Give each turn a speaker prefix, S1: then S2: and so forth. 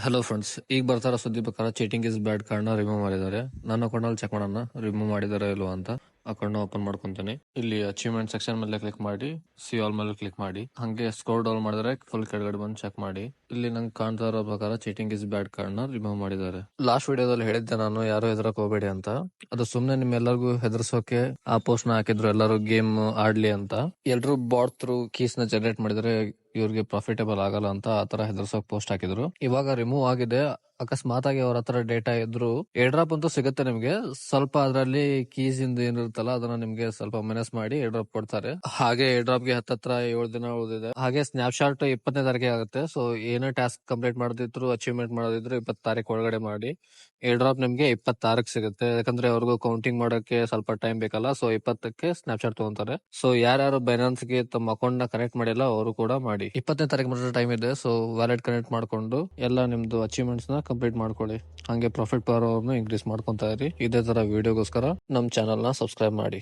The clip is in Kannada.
S1: ಹಲೋ ಫ್ರೆಂಡ್ಸ್, ಈಗ ಬರ್ತಾರ ಸುದ್ದಿ ಪ್ರಕಾರ ಚೀಟಿಂಗ್ ಇಸ್ ಬ್ಯಾಡ್ ಕಾರ್ಡ್ನ ರಿಮೂವ್ ಮಾಡಿದ್ದಾರೆ. ನನ್ನ ಅಕೌಂಟ್ ಚೆಕ್ ಮಾಡೋಣ ರಿಮೂವ್ ಮಾಡಿದಾರೆ ಇಲ್ವಾ ಅಂತ. ಅಕೌಂಟ್ ಓಪನ್ ಮಾಡ್ಕೊಂತೀನಿ. ಇಲ್ಲಿ ಅಚೀವ್ಮೆಂಟ್ ಸೆಕ್ಷನ್ ಮೇಲೆ ಕ್ಲಿಕ್ ಮಾಡಿ, ಸಿ ಆಲ್ ಮೇಲೆ ಕ್ಲಿಕ್ ಮಾಡಿ, ಹಂಗೆ ಸ್ಕ್ರೋಲ್ ಡೌನ್ ಮಾಡಿದ್ರೆ ಫುಲ್ ಕೆಳಗಡೆ ಬಂದು ಚೆಕ್ ಮಾಡಿ. ಇಲ್ಲಿ ನಂಗೆ ಕಾಣ್ತಾ ಇರೋ ಪ್ರಕಾರ ಚೀಟಿಂಗ್ ಇಸ್ ಬ್ಯಾಡ್ ಕಾರ್ಡ್ನ ರಿಮೂವ್ ಮಾಡಿದ್ದಾರೆ. ಲಾಸ್ಟ್ ವಿಡಿಯೋದಲ್ಲಿ ಹೇಳಿದ್ದೆ ನಾನು, ಯಾರು ಹೆದರಕ್ ಹೋಗಬೇಡಿ ಅಂತ. ಅದು ಸುಮ್ನೆ ನಿಮ್ಮೆಲ್ಲರಿಗೂ ಹೆದರ್ಸೋಕೆ ಆ ಪೋಸ್ಟ್ ನ ಹಾಕಿದ್ರು, ಎಲ್ಲರೂ ಗೇಮ್ ಆಡ್ಲಿ ಅಂತ. ಎಲ್ರು ಬಾಟ್ ಥ್ರೂ ಕೀಸ್ ನ ಜನರೇಟ್ ಮಾಡಿದ್ರೆ ಇವ್ರಿಗೆ ಪ್ರಾಫಿಟೇಬಲ್ ಆಗಲ್ಲ ಅಂತ ಆತರ ಹೆದರ್ಸೋಕ್ ಪೋಸ್ಟ್ ಹಾಕಿದ್ರು. ಇವಾಗ ರಿಮೂವ್ ಆಗಿದೆ. ಅಕಸ್ಮಾತ್ ಆಗಿ ಅವ್ರ ಹತ್ರ ಡೇಟಾ ಇದ್ರು ಏರ್ ಡ್ರಾಪ್ ಅಂತೂ ಸಿಗುತ್ತೆ ನಿಮ್ಗೆ. ಸ್ವಲ್ಪ ಅದರಲ್ಲಿ ಕೀಸ್ ಇಂದ ಏನಿರುತ್ತಲ್ಲ ಅದನ್ನ ನಿಮ್ಗೆ ಸ್ವಲ್ಪ ಮೆನಸ್ ಮಾಡಿ ಏರ್ ಡ್ರಾಪ್ ಕೊಡ್ತಾರೆ. ಹಾಗೆ ಏರ್ ಡ್ರಾಪ್ ಗೆ ಹತ್ತತ್ರ 7 ದಿನ ಉಳಿದಿದೆ. ಹಾಗೆ ಸ್ನ್ಯಾಪ್ ಶಾಟ್ 20ನೇ ತಾರೀಕಿಗೆ ಆಗುತ್ತೆ. ಸೊ ಏನೇ ಟಾಸ್ಕ್ ಕಂಪ್ಲೀಟ್ ಮಾಡದಿದ್ರು, ಅಚೀವ್ಮೆಂಟ್ ಮಾಡೋದಿದ್ರು 20 ತಾರೀಕು ಒಳಗಡೆ ಮಾಡಿ. ಏರ್ ಡ್ರಾಪ್ ನಿಮ್ಗೆ 26ಕ್ಕೆ ಸಿಗುತ್ತೆ. ಯಾಕಂದ್ರೆ ಅವ್ರಿಗೂ ಕೌಂಟಿಂಗ್ ಮಾಡಕ್ಕೆ ಸ್ವಲ್ಪ ಟೈಮ್ ಬೇಕಲ್ಲ. ಸೊ 20ಕ್ಕೆ ಸ್ನ್ಯಾಪ್ ಶಾಟ್ ತಗೊಂತಾರೆ. ಸೊ ಯಾರ್ಯಾರು ಬೈನಾನ್ಸ್ ಗೆ ತಮ್ಮ ಅಕೌಂಟ್ ನ ಕನೆಕ್ಟ್ ಮಾಡಿಲ್ಲ ಅವರು ಕೂಡ ಮಾಡಿ. 20ನೇ ತಾರೀಕು ಮಾತ್ರ ಟೈಮ್ ಇದೆ. ಸೊ ವ್ಯಾಲೆಟ್ ಕನೆಕ್ಟ್ ಮಾಡ್ಕೊಂಡು ಎಲ್ಲ ನಿಮ್ದು ಅಚೀವ್ಮೆಂಟ್ಸ್ ನ ಕಂಪ್ಲೀಟ್ ಮಾಡ್ಕೊಳ್ಳಿ. ಹಂಗೆ ಪ್ರಾಫಿಟ್ ಪರ್ ಅವರ್ನು ಇನ್ಕ್ರೀಸ್ ಮಾಡ್ಕೊಂತಾ ಇರಿ. ಇದೇ ತರ ವಿಡಿಯೋಗೋಸ್ಕರ ನಮ್ ಚಾನಲ್ ನ ಸಬ್ಸ್ಕ್ರೈಬ್ ಮಾಡಿ.